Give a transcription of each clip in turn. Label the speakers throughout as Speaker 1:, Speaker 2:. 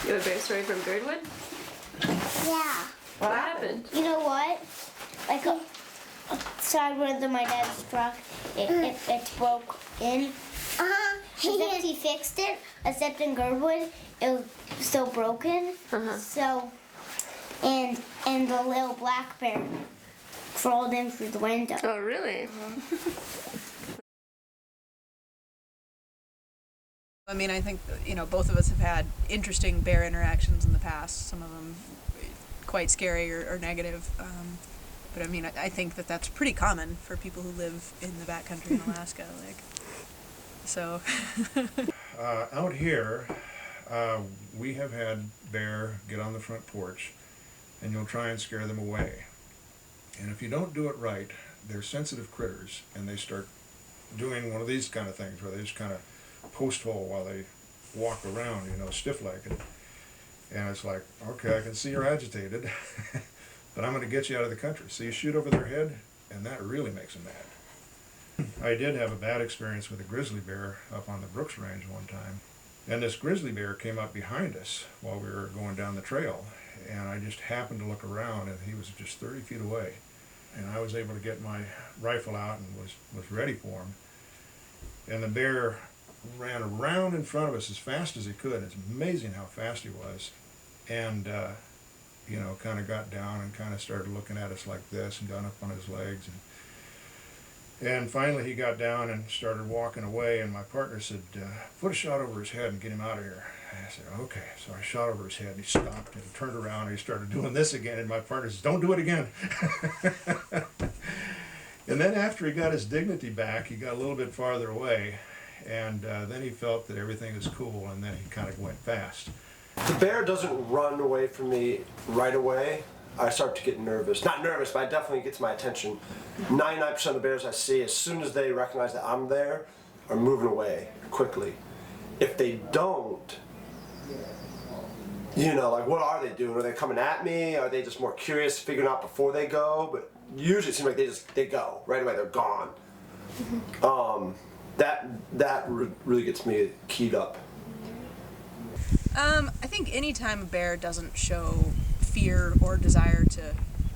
Speaker 1: You have a bear story from Girdwood?
Speaker 2: Yeah.
Speaker 1: What happened?
Speaker 2: You know what? Like a side window of my dad's truck, it broke in. Except he fixed it. Except in Girdwood, it was still broken. So, and the little black bear crawled in through the window.
Speaker 1: Oh, really?
Speaker 3: I mean, I think, both of us have had interesting bear interactions in the past, some of them quite scary or negative. But I mean, I think that's pretty common for people who live in the backcountry in Alaska. So.
Speaker 4: Out here, we have had bear get on the front porch, and you'll try and scare them away. And if you don't do it right, they're sensitive critters, and they start doing one of these kind of things where they just kind of post hole while they walk around, stiff-legged. And it's like, okay, I can see you're agitated, but I'm going to get you out of the country. So you shoot over their head, and that really makes them mad. I did have a bad experience with a grizzly bear up on the Brooks Range one time. And this grizzly bear came up behind us while we were going down the trail. And I just happened to look around, and he was just 30 feet away. And I was able to get my rifle out and was ready for him. And the bear ran around in front of us as fast as he could. It's amazing how fast he was. And, kind of got down and kind of started looking at us like this and got up on his legs. And finally he got down and started walking away, and my partner said, put a shot over his head and get him out of here. And I said, okay. So I shot over his head, and he stopped and turned around and he started doing this again, and my partner said, don't do it again. And then after he got his dignity back, he got a little bit farther away, and then he felt that everything was cool, and then he kind of went fast.
Speaker 5: The bear doesn't run away from me right away. I start to get nervous. Not nervous, but it definitely gets my attention. 99% of the bears I see, as soon as they recognize that I'm there, are moving away quickly. If they don't, what are they doing? Are they coming at me? Are they just more curious, figuring out before they go? But usually it seems like they go right away. They're gone. That really gets me keyed up.
Speaker 3: I think anytime a bear doesn't show fear or desire to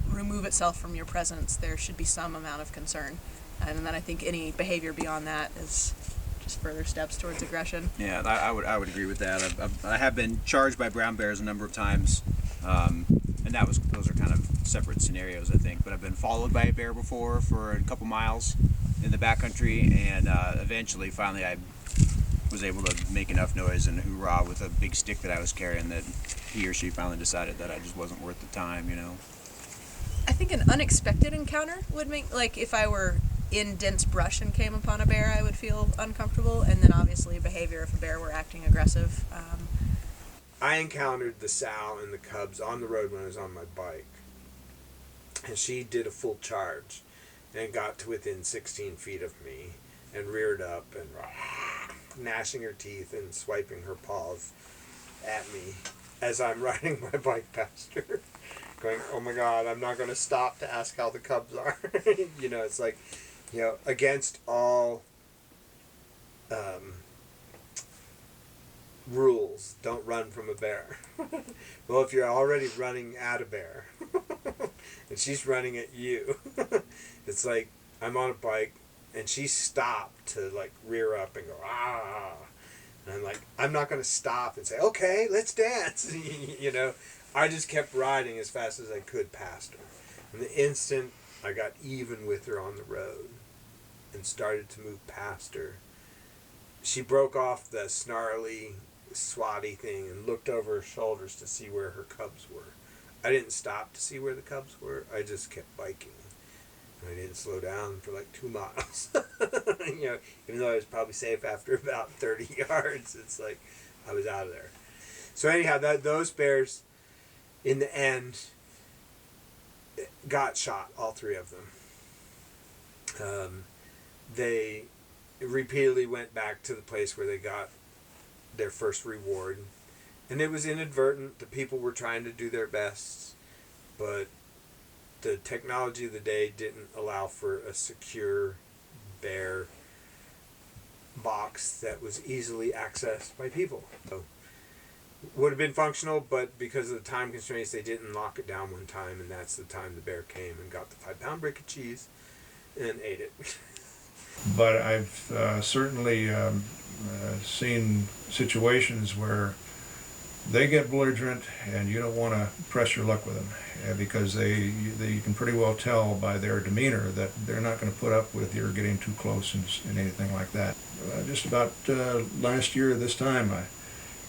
Speaker 3: remove itself from your presence, there should be some amount of concern. And then I think any behavior beyond that is just further steps towards aggression.
Speaker 6: Yeah, I would agree with that. I have been charged by brown bears a number of times, and those are kind of separate scenarios, I think. But I've been followed by a bear before for a couple miles in the backcountry, and finally I was able to make enough noise and hoorah with a big stick that I was carrying that he or she finally decided that I just wasn't worth the time,
Speaker 3: I think an unexpected encounter would make, if I were in dense brush and came upon a bear, I would feel uncomfortable, and then obviously behavior if a bear were acting aggressive.
Speaker 7: I encountered the sow and the cubs on the road when I was on my bike, and she did a full charge and got to within 16 feet of me and reared up and gnashing her teeth and swiping her paws at me as I'm riding my bike past her, going, oh my God, I'm not going to stop to ask how the cubs are. It's like, against all rules, don't run from a bear. Well, if you're already running at a bear and she's running at you, it's like I'm on a bike and she stopped to rear up and go, ah. And I'm like, I'm not going to stop and say, okay, let's dance. I just kept riding as fast as I could past her. And the instant I got even with her on the road and started to move past her, she broke off the snarly, swatty thing and looked over her shoulders to see where her cubs were. I didn't stop to see where the cubs were. I just kept biking. I didn't slow down for 2 miles. Even though I was probably safe after about 30 yards, it's like I was out of there. So anyhow, those bears, in the end, got shot, all 3 of them. They repeatedly went back to the place where they got their first reward. And it was inadvertent. The people were trying to do their best, but the technology of the day didn't allow for a secure bear box that was easily accessed by people. So would have been functional, but because of the time constraints, they didn't lock it down one time, and that's the time the bear came and got the 5-pound brick of cheese and ate it.
Speaker 4: But I've certainly seen situations where they get belligerent and you don't want to press your luck with them because you can pretty well tell by their demeanor that they're not going to put up with you getting too close and anything like that. Just about last year this time I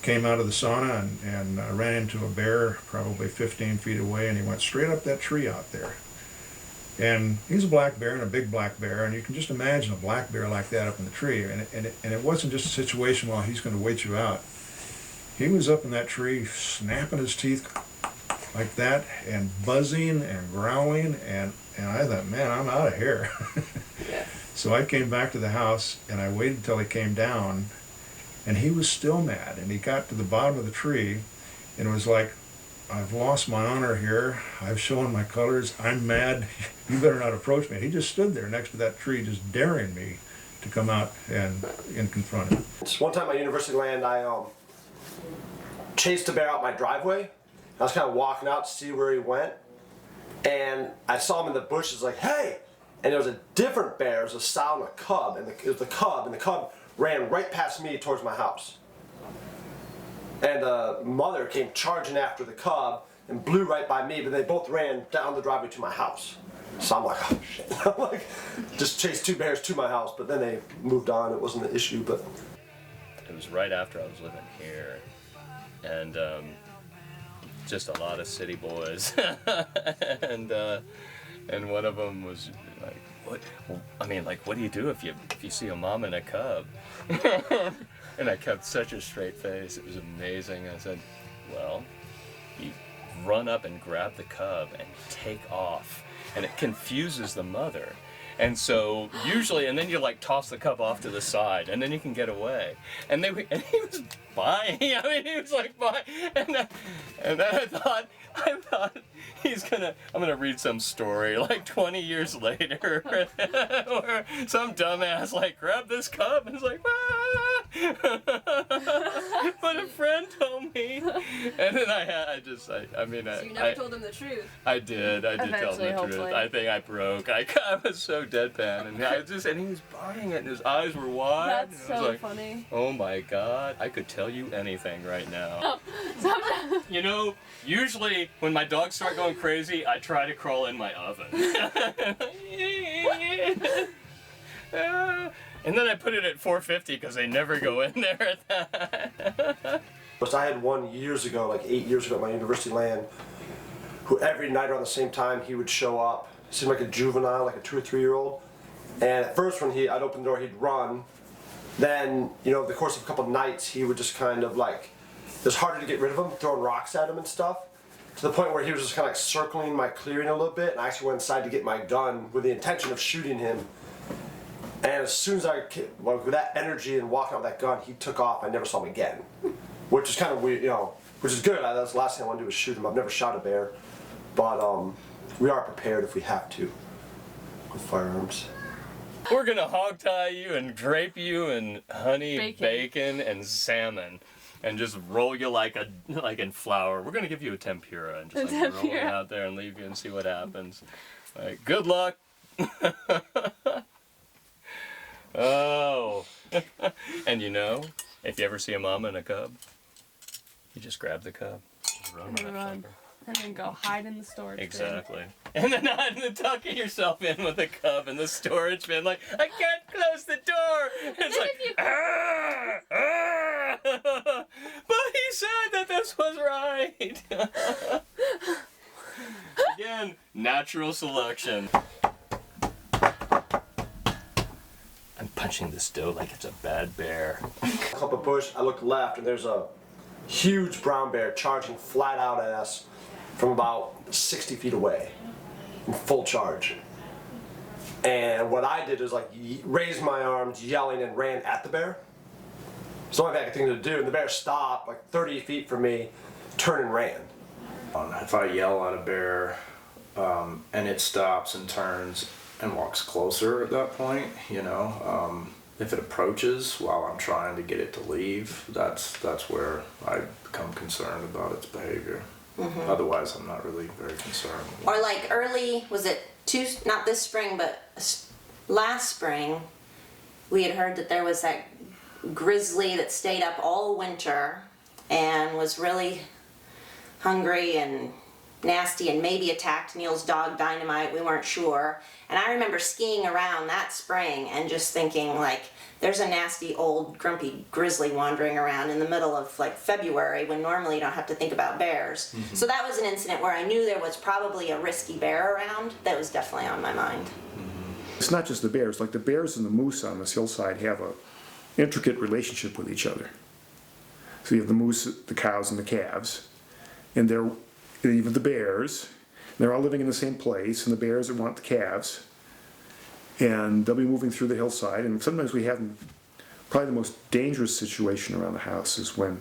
Speaker 4: came out of the sauna and ran into a bear probably 15 feet away, and he went straight up that tree out there. And he's a black bear and a big black bear, and you can just imagine a black bear like that up in the tree. And it wasn't just a situation while he's going to wait you out. He was up in that tree snapping his teeth like that and buzzing and growling, and I thought, man, I'm out of here.
Speaker 1: Yeah.
Speaker 4: So I came back to the house and I waited until he came down, and he was still mad. And he got to the bottom of the tree and it was like, I've lost my honor here. I've shown my colors. I'm mad. You better not approach me. And he just stood there next to that tree just daring me to come out and confront him.
Speaker 5: One time at university land, I chased a bear out my driveway. I was kind of walking out to see where he went, and I saw him in the bushes like, hey! And there was a different bear, it was a sow and a cub, and it was the cub, and the cub ran right past me towards my house. And the mother came charging after the cub and blew right by me, but they both ran down the driveway to my house. So I'm like, oh shit. I'm like, just chased two bears to my house, but then they moved on. It wasn't an issue, but.
Speaker 8: It was right after I was living here, and just a lot of city boys, and one of them was like, "What? Well, I mean, like, what do you do if you see a mom and a cub?" And I kept such a straight face. It was amazing. I said, "Well, you run up and grab the cub and take off, and it confuses the mother." And so usually, and then you like toss the cub off to the side, and then you can get away. And he was buying. I mean, he was like buying. And then I thought I'm gonna read some story like 20 years later, where some dumbass like grabbed this cub and was like, ah! But a friend told me, and then
Speaker 1: So you never told him the truth.
Speaker 8: I did tell him
Speaker 1: Eventually,
Speaker 8: the truth.
Speaker 1: hopefully.
Speaker 8: I think I broke. I was so deadpan, and he was buying it, and his eyes were wide.
Speaker 1: That's
Speaker 8: and I was
Speaker 1: so
Speaker 8: like,
Speaker 1: funny.
Speaker 8: oh my God, I could tell you anything right now. You know, usually when my dogs start going crazy, I try to crawl in my oven. And then I put it at 450 because they never go in there at that.
Speaker 5: But I had one years ago, like 8 years ago at my university land, who every night around the same time he would show up. Seemed like a juvenile, like a 2 or 3 year old. And at first when I'd open the door, he'd run. Then, over the course of a couple of nights, he would just kind of like, it was harder to get rid of him, throwing rocks at him and stuff. To the point where he was just kind of like circling my clearing a little bit, and I actually went inside to get my gun with the intention of shooting him. And as soon as with that energy and walking out with that gun, he took off. I never saw him again, which is kind of weird, which is good. That's the last thing I want to do is shoot him. I've never shot a bear, but we are prepared if we have to with firearms.
Speaker 8: We're gonna hog tie you and drape you in honey, bacon and salmon. And just roll you like in flour. We're gonna give you a tempura and just like roll you out there and leave you and see what happens. Like, good luck. Oh. And if you ever see a mama and a cub, you just grab the cub. Run.
Speaker 1: And then go hide in the storage bin.
Speaker 8: Exactly. And then tucking yourself in with a cub in the storage bin, like, I can't close the door. And it's like, ah, ah. But he said that this was right. Again, natural selection. I'm punching this dough like it's a bad bear.
Speaker 5: Up a bush, I looked left, and there's a huge brown bear charging flat out at us from about 60 feet away, in full charge. And what I did is like raised my arms, yelling, and ran at the bear. It's the only thing I could think to do, and the bear stopped like 30 feet from me, turned and ran.
Speaker 9: If I yell at a bear and it stops and turns and walks closer at that point, if it approaches while I'm trying to get it to leave, that's where I become concerned about its behavior. Otherwise, I'm not really very concerned.
Speaker 10: Or like early, was it not this spring, but last spring, we had heard that there was that grizzly that stayed up all winter and was really hungry and nasty and maybe attacked Neil's dog Dynamite, we weren't sure. And I remember skiing around that spring and just thinking like, there's a nasty old grumpy grizzly wandering around in the middle of like February when normally you don't have to think about bears. So that was an incident where I knew there was probably a risky bear around. That was definitely on my mind.
Speaker 11: It's not just the bears, like the bears and the moose on this hillside have a intricate relationship with each other. So you have the moose, the cows, and the calves, and even the bears, they're all living in the same place, and the bears want the calves, and they'll be moving through the hillside, and sometimes we have probably the most dangerous situation around the house is when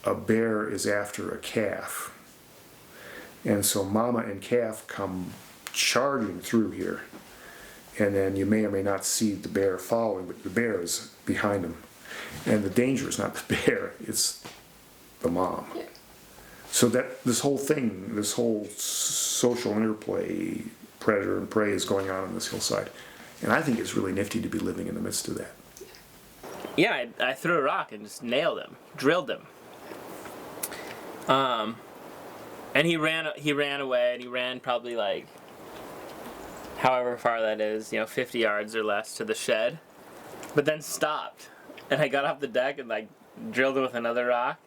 Speaker 11: a bear is after a calf. And so mama and calf come charging through here, and then you may or may not see the bear following, but the bear is behind them. And the danger is not the bear, it's the mom.
Speaker 10: Yeah.
Speaker 11: So that this whole thing, this whole social interplay, predator and prey is going on this hillside. And I think it's really nifty to be living in the midst of that.
Speaker 12: Yeah, I threw a rock and just nailed him, drilled him. And he ran away, and he ran probably like, however far that is, 50 yards or less to the shed, but then stopped. And I got off the deck and like drilled him with another rock.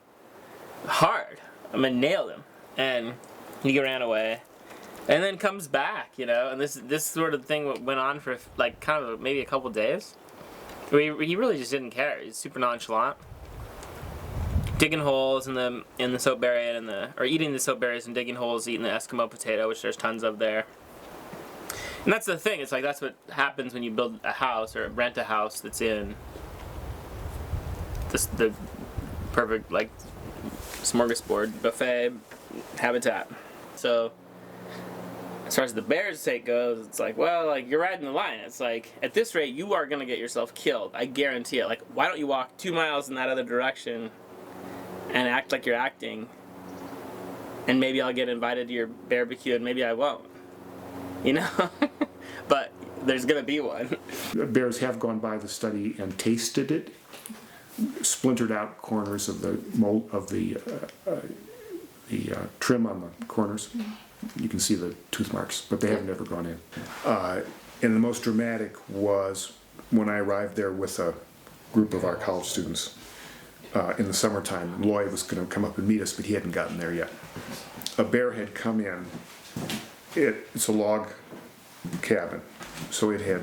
Speaker 12: Hard. Nailed him. And he ran away. And then comes back, and this sort of thing went on for like kind of maybe a couple days. He really just didn't care. He's super nonchalant. Digging holes in the soapberry or eating the soapberries and digging holes, eating the Eskimo potato, which there's tons of there. And that's the thing. It's like that's what happens when you build a house or rent a house that's in the perfect like smorgasbord buffet habitat. So as far as the bear's sake goes, it's like, well, like you're riding the line. It's like at this rate you are gonna get yourself killed. I guarantee it. Like why don't you walk 2 miles in that other direction and act like you're acting, and maybe I'll get invited to your barbecue and maybe I won't. But there's gonna be one.
Speaker 11: Bears have gone by the study and tasted it, splintered out corners of the mold of the trim on the corners. You can see the tooth marks, but they have never gone in. And the most dramatic was when I arrived there with a group of our college students in the summertime. Lloyd was going to come up and meet us, but he hadn't gotten there yet. A bear had come in. It's a log cabin, so it had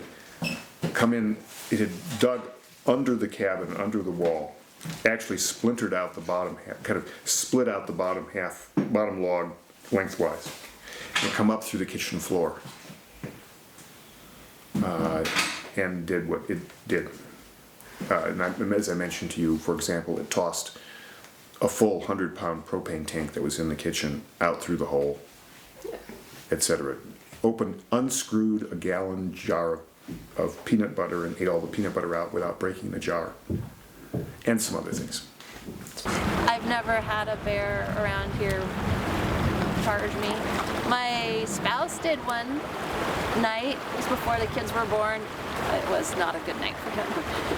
Speaker 11: come in. It had dug under the cabin, under the wall, actually splintered out the bottom half, kind of split out the bottom log lengthwise, and come up through the kitchen floor, and did what it did. And as I mentioned to you, for example, it tossed a full 100-pound propane tank that was in the kitchen out through the hole, etc. Opened, unscrewed a gallon jar of peanut butter and ate all the peanut butter out without breaking the jar, and some other things.
Speaker 13: I've never had a bear around here charge me. My spouse did one night. It was before the kids were born. It was not a good night for him.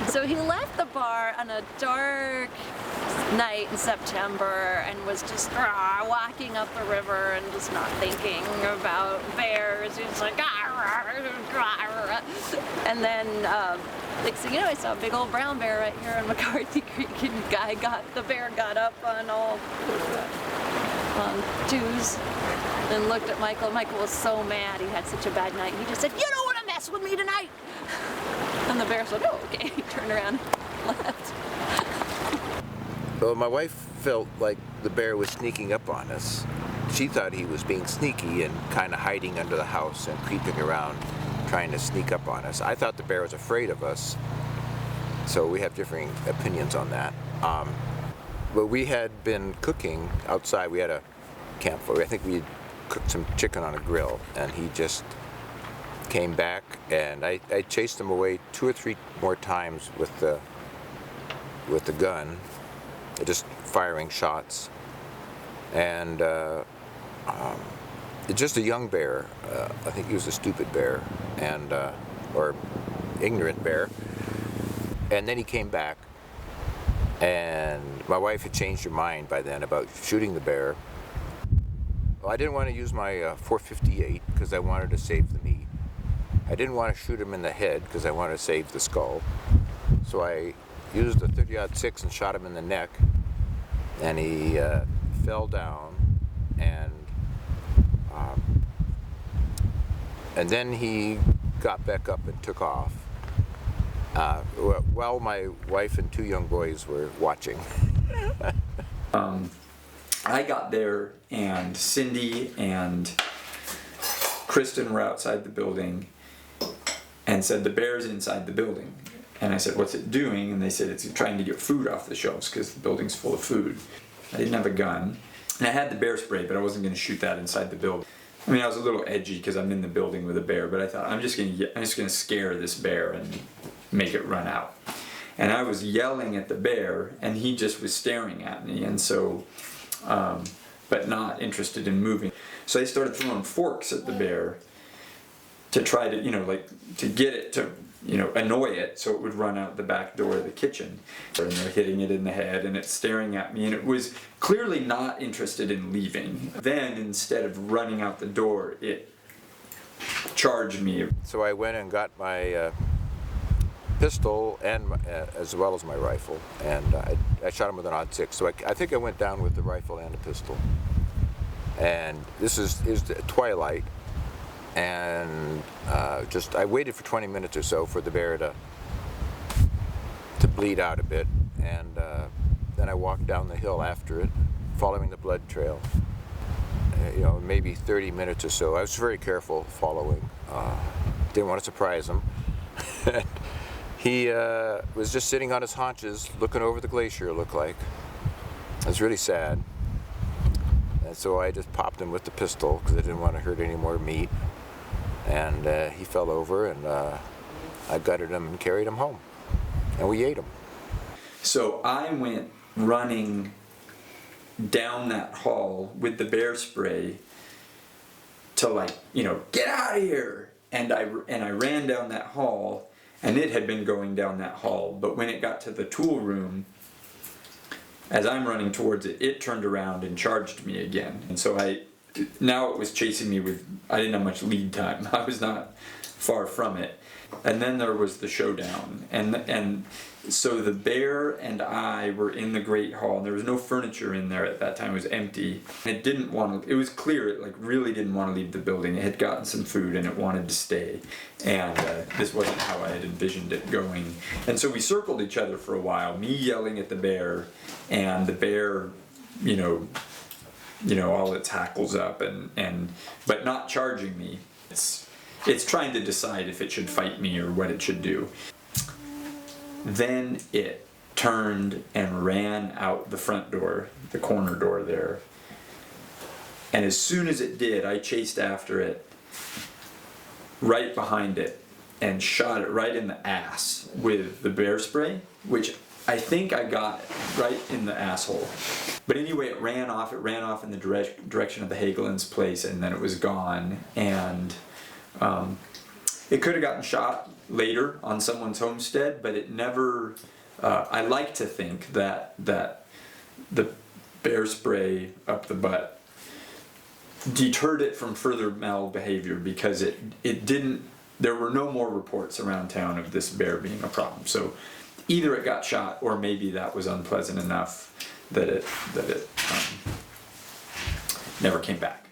Speaker 13: So he left the bar on a dark night in September and was just walking up the river and just not thinking about bears. He was like, and then next thing you know, I saw a big old brown bear right here in McCarthy Creek, and the bear got up on all twos and looked at Michael. Michael was so mad. He had such a bad night. He just said, "You don't want to mess with me tonight." And the bear said, "Oh, okay." He turned around and left.
Speaker 14: Well, my wife felt like the bear was sneaking up on us. She thought he was being sneaky and kind of hiding under the house and creeping around, trying to sneak up on us. I thought the bear was afraid of us, so we have differing opinions on that. But we had been cooking outside. We had a campfire. I think we had cooked some chicken on a grill, and he just came back, and I chased him away 2 or 3 more times with the gun, just firing shots. And it's just a young bear. I think he was a stupid bear, and or ignorant bear. And then he came back, and my wife had changed her mind by then about shooting the bear. Well, I didn't want to use my .458 because I wanted to save the meat. I didn't want to shoot him in the head because I wanted to save the skull. So I used the .30-06 and shot him in the neck, and he fell down, and then he got back up and took off while my wife and 2 young boys were watching.
Speaker 15: I got there, and Cindy and Kristen were outside the building and said, the bear's inside the building. And I said, what's it doing? And they said, it's trying to get food off the shelves because the building's full of food. I didn't have a gun. And I had the bear spray, but I wasn't going to shoot that inside the building. I mean, I was a little edgy because I'm in the building with a bear, but I thought, I'm just going to scare this bear and make it run out. And I was yelling at the bear, and he just was staring at me, and so, but not interested in moving. So I started throwing forks at the bear to try to, to get it to, annoy it so it would run out the back door of the kitchen. And they're hitting it in the head, and it's staring at me, and it was clearly not interested in leaving. Then, instead of running out the door, it charged me.
Speaker 14: So I went and got my pistol and as well as my rifle, and I shot him with an .06. So I think I went down with the rifle and the pistol. And this is the twilight, and I waited for 20 minutes or so for the bear to bleed out a bit, and then I walked down the hill after it, following the blood trail. Maybe 30 minutes or so. I was very careful following. Didn't want to surprise him. He was just sitting on his haunches, looking over the glacier, it looked like. It was really sad. And so I just popped him with the pistol because I didn't want to hurt any more meat. And he fell over, and I gutted him and carried him home. And we ate him.
Speaker 15: So I went running down that hall with the bear spray to get out of here. And I ran down that hall, and it had been going down that hall. But when it got to the tool room, as I'm running towards it, it turned around and charged me again. And so now it was chasing me I didn't have much lead time. I was not far from it. And then there was the showdown. And so the bear and I were in the great hall, and there was no furniture in there at that time. It was empty. It was clear it really didn't want to leave the building. It had gotten some food and it wanted to stay. And this wasn't how I had envisioned it going. And so we circled each other for a while, me yelling at the bear, and the bear, all its hackles up, but not charging me. It's trying to decide if it should fight me or what it should do. Then it turned and ran out the front door, the corner door there. And as soon as it did, I chased after it, right behind it, and shot it right in the ass with the bear spray, which I think I got it right in the asshole. But anyway, it ran off in the direction of the Hagelin's place, and then it was gone. And it could have gotten shot later on someone's homestead, but it never, I like to think that the bear spray up the butt deterred it from further malbehavior, because it didn't, there were no more reports around town of this bear being a problem. So either it got shot, or maybe that was unpleasant enough that it never came back.